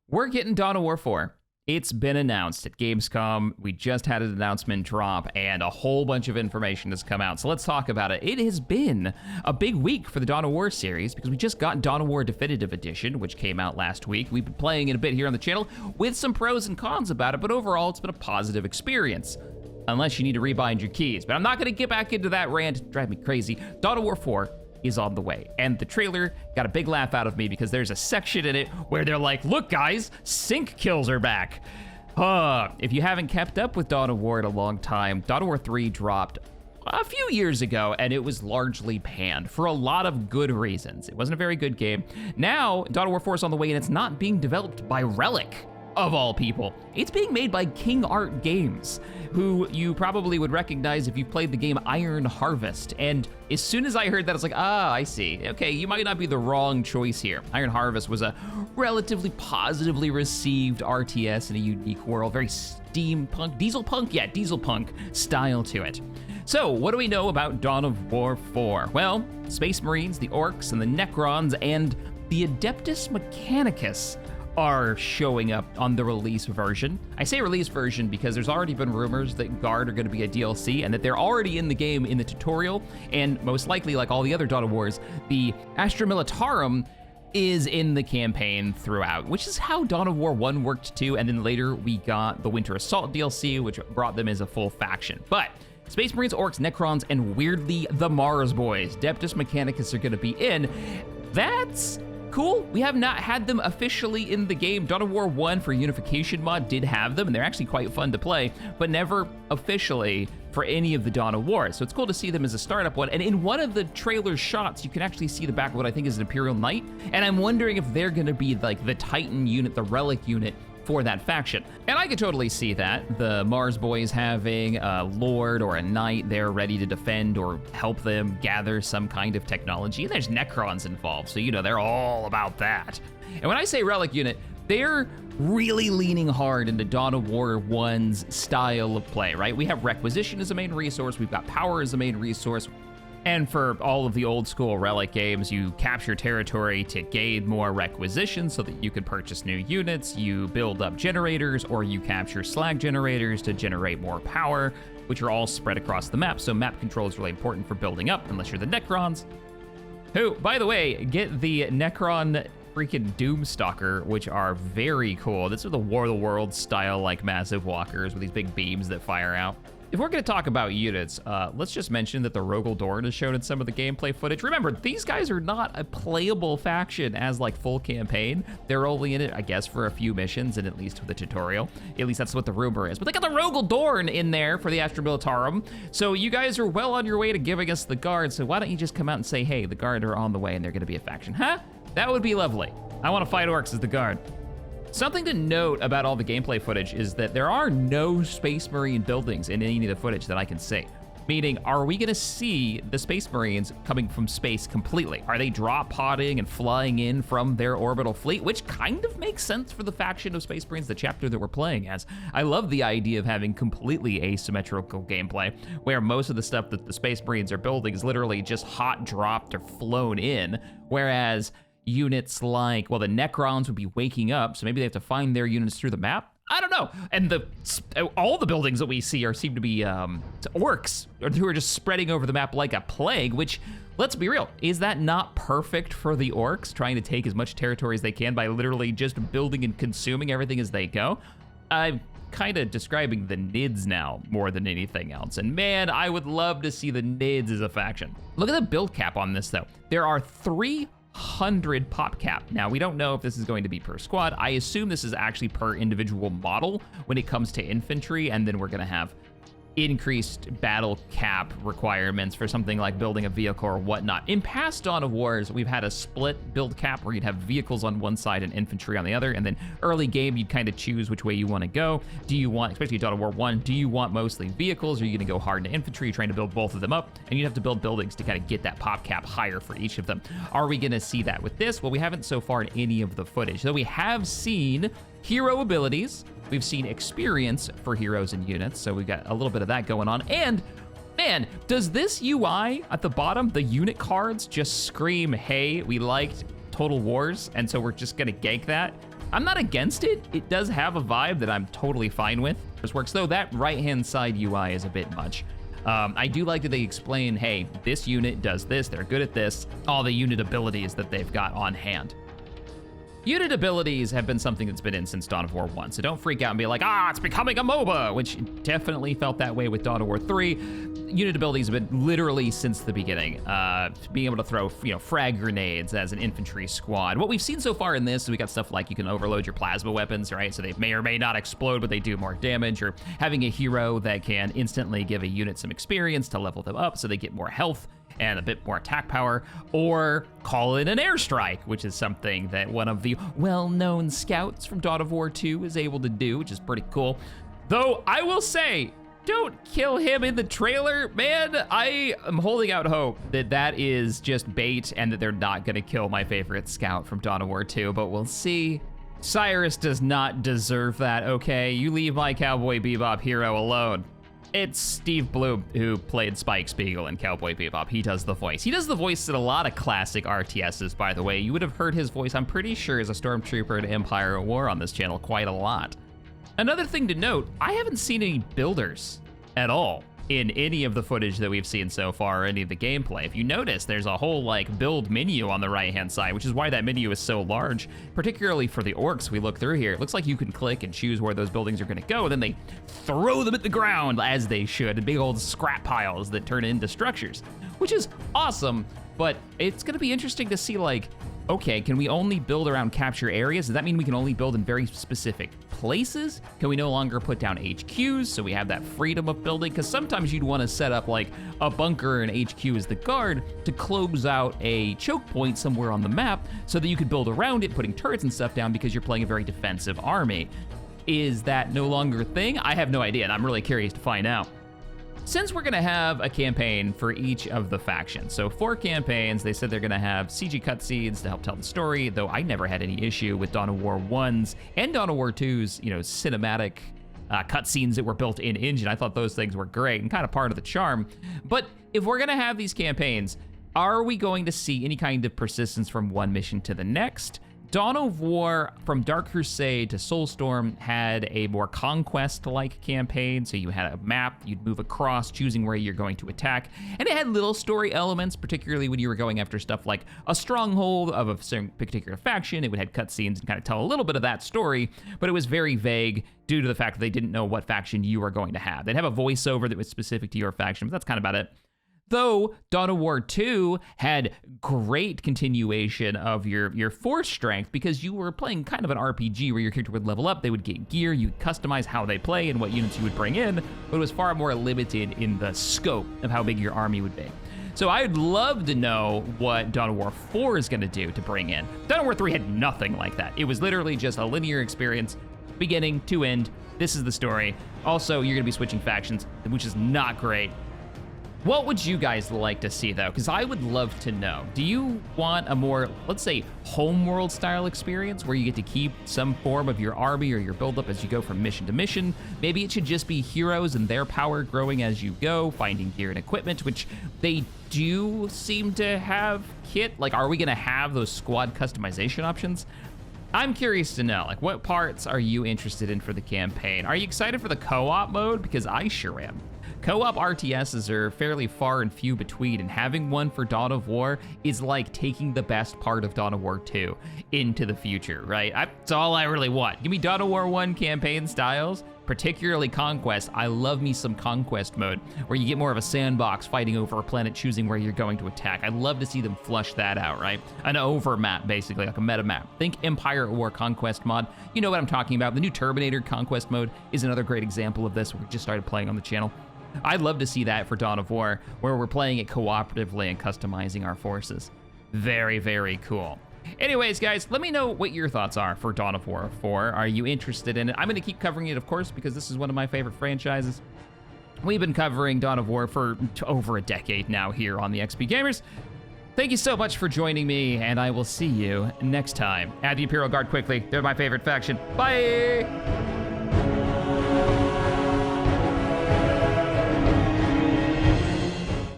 We're getting Dawn of War 4. It's been announced at Gamescom. We just had an announcement drop, and a whole bunch of information has come out. So let's talk about it. It has been a big week for the Dawn of War series because we just got Dawn of War Definitive Edition, which came out last week. We've been playing it a bit here on the channel with some pros and cons about it, but overall, it's been a positive experience. Unless you need to rebind your keys. But I'm not going to get back into that rant. Drive me crazy. Dawn of War 4 is on the way. And the trailer got a big laugh out of me because there's a section in it where they're like, look guys, sync kills are back. If you haven't kept up with Dawn of War in a long time, Dawn of War 3 dropped a few years ago, and it was largely panned for a lot of good reasons. It wasn't a very good game. Now, Dawn of War 4 is on the way, and it's not being developed by Relic, of all people. It's being made by King Art Games, who you probably would recognize if you've played the game Iron Harvest. And as soon as I heard that, I was like, I see. Okay, you might not be the wrong choice here. Iron Harvest was a relatively positively received RTS in a unique world, very steampunk, diesel punk style to it. So, what do we know about Dawn of War 4? Well, Space Marines, the Orcs, and the Necrons, and the Adeptus Mechanicus are showing up on the release version. I say release version because there's already been rumors that Guard are going to be a DLC and that they're already in the game in the tutorial, and most likely, like all the other Dawn of Wars, the Astra Militarum is in the campaign throughout, which is how Dawn of War 1 worked too, and then later we got the Winter Assault DLC, which brought them as a full faction. But Space Marines, Orcs, Necrons, and weirdly, the Mars Boys, Adeptus Mechanicus, are going to be in. That's cool. We have not had them officially in the game. Dawn of War 1 for Unification mod did have them, and they're actually quite fun to play, but never officially for any of the Dawn of Wars. So it's cool to see them as a startup one. And in one of the trailer shots, you can actually see the back of what I think is an Imperial Knight, and I'm wondering if they're going to be like the Titan unit, the Relic unit for that faction. And I could totally see that. The Mars Boys having a Lord or a Knight there ready to defend or help them gather some kind of technology. And there's Necrons involved, so you know they're all about that. And when I say Relic unit, they're really leaning hard into Dawn of War 1's style of play, right? We have Requisition as a main resource, we've got Power as a main resource, and for all of the old school Relic games, you capture territory to gain more requisition so that you can purchase new units, you build up generators, or you capture slag generators to generate more power, which are all spread across the map. So map control is really important for building up, unless you're the Necrons, who, by the way, get the Necron freaking Doomstalker, which are very cool. These are the War of the Worlds style, like massive walkers with these big beams that fire out. If we're going to talk about units, let's just mention that the Rogel Dorn is shown in some of the gameplay footage. Remember, these guys are not a playable faction as like full campaign. They're only in it, I guess, for a few missions and at least for the tutorial. At least that's what the rumor is. But they got the Rogel Dorn in there for the Astra Militarum. So you guys are well on your way to giving us the Guard. So why don't you just come out and say, hey, the Guard are on the way and they're going to be a faction, huh? That would be lovely. I want to fight Orcs as the Guard. Something to note about all the gameplay footage is that there are no Space Marine buildings in any of the footage that I can see. Meaning, are we gonna see the Space Marines coming from space completely? Are they drop podding and flying in from their orbital fleet? Which kind of makes sense for the faction of Space Marines, the chapter that we're playing as. I love the idea of having completely asymmetrical gameplay, where most of the stuff that the Space Marines are building is literally just hot dropped or flown in, whereas units like, well, the Necrons would be waking up, so maybe they have to find their units through the map. I don't know. And all the buildings that we see seem to be Orcs, who are just spreading over the map like a plague, which, let's be real, is that not perfect for the Orcs, trying to take as much territory as they can by literally just building and consuming everything as they go? I'm kind of describing the Nids now more than anything else. And man, I would love to see the Nids as a faction. Look at the build cap on this, though. There are 300 pop cap. Now, we don't know if this is going to be per squad. I assume this is actually per individual model when it comes to infantry, and then we're gonna have increased battle cap requirements for something like building a vehicle or whatnot. In past Dawn of Wars, we've had a split build cap where you'd have vehicles on one side and infantry on the other, and then early game, you'd kind of choose which way you want to go. Do you want, especially Dawn of War 1, do you want mostly vehicles, or are you gonna go hard into infantry, trying to build both of them up? And you'd have to build buildings to kind of get that pop cap higher for each of them. Are we gonna see that with this? Well, we haven't so far in any of the footage, though we have seen hero abilities. We've seen experience for heroes and units, so we've got a little bit of that going on. And man, does this UI at the bottom, the unit cards, just scream, hey, we liked Total Wars, and so we're just gonna gank that? I'm not against it. It does have a vibe that I'm totally fine with. This works, though that right-hand side UI is a bit much. I do like that they explain, hey, this unit does this, they're good at this, all the unit abilities that they've got on hand. Unit abilities have been something that's been in since Dawn of War 1, so don't freak out and be like, it's becoming a MOBA, which definitely felt that way with Dawn of War 3. Unit abilities have been literally since the beginning. Being able to throw, frag grenades as an infantry squad. What we've seen so far in this is we got stuff like you can overload your plasma weapons, right? So they may or may not explode, but they do more damage, or having a hero that can instantly give a unit some experience to level them up so they get more health and a bit more attack power, or call it an airstrike, which is something that one of the well-known scouts from Dawn of War 2 is able to do, which is pretty cool. Though, I will say, don't kill him in the trailer, man. I am holding out hope that that is just bait and that they're not gonna kill my favorite scout from Dawn of War 2, but we'll see. Cyrus does not deserve that, okay? You leave my Cowboy Bebop hero alone. It's Steve Bloom who played Spike Spiegel in Cowboy Bebop. He does the voice. He does the voice in a lot of classic RTSs, by the way. You would have heard his voice, I'm pretty sure, as a Stormtrooper in Empire at War on this channel quite a lot. Another thing to note, I haven't seen any builders at all in any of the footage that we've seen so far, or any of the gameplay. If you notice, there's a whole build menu on the right-hand side, which is why that menu is so large, particularly for the orcs we look through here. It looks like you can click and choose where those buildings are gonna go, and then they throw them at the ground, as they should, in big old scrap piles that turn into structures, which is awesome, but it's gonna be interesting to see, okay, can we only build around capture areas? Does that mean we can only build in very specific places? Can we no longer put down HQs so we have that freedom of building? Because sometimes you'd want to set up a bunker and HQ as the guard to close out a choke point somewhere on the map so that you could build around it, putting turrets and stuff down because you're playing a very defensive army. Is that no longer a thing? I have no idea, and I'm really curious to find out. Since we're gonna have a campaign for each of the factions, so 4 campaigns, they said they're gonna have CG cutscenes to help tell the story, though I never had any issue with Dawn of War 1's and Dawn of War 2's, cinematic cutscenes that were built in engine. I thought those things were great and kind of part of the charm. But if we're gonna have these campaigns, are we going to see any kind of persistence from one mission to the next? Dawn of War, from Dark Crusade to Soulstorm, had a more conquest-like campaign, so you had a map, you'd move across, choosing where you're going to attack, and it had little story elements, particularly when you were going after stuff like a stronghold of a certain particular faction. It would have cutscenes and kind of tell a little bit of that story, but it was very vague due to the fact that they didn't know what faction you were going to have. They'd have a voiceover that was specific to your faction, but that's kind of about it. Though Dawn of War 2 had great continuation of your force strength because you were playing kind of an RPG where your character would level up, they would get gear, you'd customize how they play and what units you would bring in, but it was far more limited in the scope of how big your army would be. So I'd love to know what Dawn of War 4 is gonna do to bring in. Dawn of War 3 had nothing like that. It was literally just a linear experience, beginning to end. This is the story. Also, you're gonna be switching factions, which is not great. What would you guys like to see, though? Because I would love to know. Do you want a more, let's say, homeworld style experience where you get to keep some form of your army or your buildup as you go from mission to mission? Maybe it should just be heroes and their power growing as you go, finding gear and equipment, which they do seem to have kit. Are we gonna have those squad customization options? I'm curious to know, what parts are you interested in for the campaign? Are you excited for the co-op mode? Because I sure am. Co-op RTSs are fairly far and few between, and having one for Dawn of War is like taking the best part of Dawn of War 2 into the future, right? That's all I really want. Give me Dawn of War 1 campaign styles, particularly Conquest. I love me some Conquest mode, where you get more of a sandbox fighting over a planet, choosing where you're going to attack. I'd love to see them flush that out, right? An over map, basically, like a meta map. Think Empire at War Conquest mod. You know what I'm talking about. The new Terminator Conquest mode is another great example of this. We just started playing on the channel. I'd love to see that for Dawn of War, where we're playing it cooperatively and customizing our forces. Very, very cool. Anyways, guys, let me know what your thoughts are for Dawn of War 4. Are you interested in it? I'm going to keep covering it, of course, because this is one of my favorite franchises. We've been covering Dawn of War for over a decade now here on the XP Gamers. Thank you so much for joining me, and I will see you next time. Add the Imperial Guard quickly. They're my favorite faction. Bye!